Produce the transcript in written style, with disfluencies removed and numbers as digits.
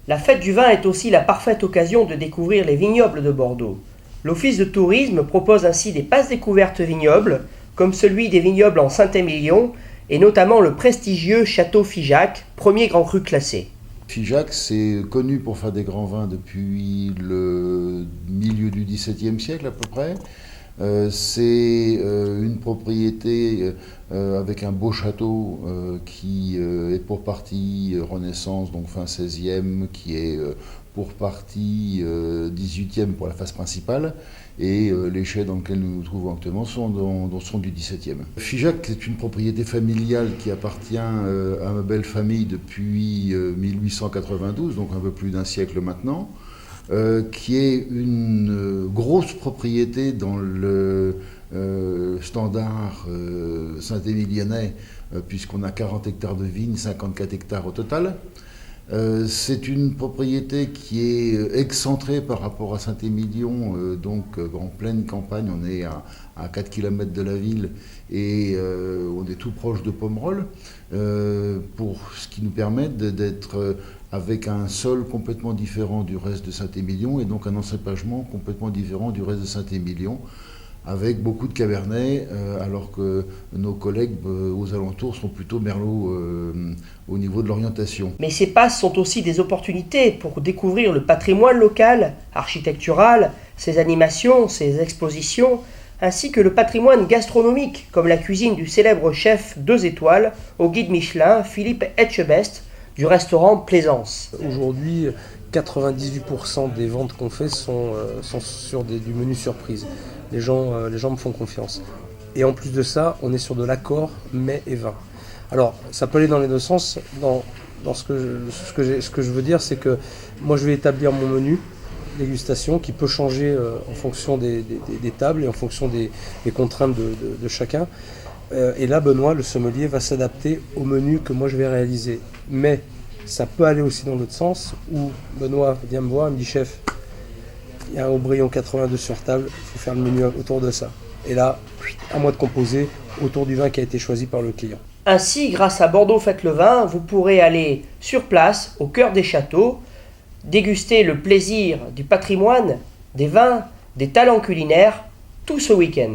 La fête du vin est aussi la parfaite occasion de découvrir les vignobles de Bordeaux. L'Office de tourisme propose ainsi des passes découvertes vignobles, comme celui des vignobles en Saint-Émilion, et notamment le prestigieux Château Figeac, premier grand cru classé. Figeac, c'est connu pour faire des grands vins depuis le milieu du XVIIe siècle à peu près. C'est une propriété avec un beau château qui est pour partie Renaissance, donc fin XVIe, qui est pour partie XVIIIe pour la face principale, et les chais dans lesquels nous nous trouvons actuellement sont du XVIIe. Figeac est une propriété familiale qui appartient à ma belle famille depuis 1892, donc un peu plus d'un siècle maintenant. Qui est une grosse propriété dans le standard saint-émilionnais, puisqu'on a 40 hectares de vignes, 54 hectares au total. C'est une propriété qui est excentrée par rapport à Saint-Émilion, donc en pleine campagne, on est à 4 km de la ville et on est tout proche de Pomerol, pour ce qui nous permet d'être avec un sol complètement différent du reste de Saint-Émilion et donc un encépagement complètement différent du reste de Saint-Émilion, avec beaucoup de Cabernet, alors que nos collègues aux alentours sont plutôt Merlot au niveau de l'orientation. Mais ces passes sont aussi des opportunités pour découvrir le patrimoine local, architectural, ses animations, ses expositions, ainsi que le patrimoine gastronomique, comme la cuisine du célèbre chef 2 étoiles au guide Michelin, Philippe Etchebest, du restaurant Plaisance. Aujourd'hui, 98% des ventes qu'on fait sont sur du menu surprise. Les gens me font confiance. Et en plus de ça, on est sur de l'accord mets et vin. Alors, ça peut aller dans les deux sens. Dans ce que je veux dire, c'est que moi, je vais établir mon menu dégustation qui peut changer en fonction des tables et en fonction des contraintes de chacun. Et là, Benoît, le sommelier, va s'adapter au menu que moi, je vais réaliser. Mais ça peut aller aussi dans l'autre sens, où Benoît vient me voir et me dit « Chef, il y a un Haut-Brion 82 sur table, il faut faire le menu autour de ça. » Et là, à moi de composer autour du vin qui a été choisi par le client. Ainsi, grâce à Bordeaux Fête le Vin, vous pourrez aller sur place, au cœur des châteaux, déguster le plaisir du patrimoine, des vins, des talents culinaires, tout ce week-end.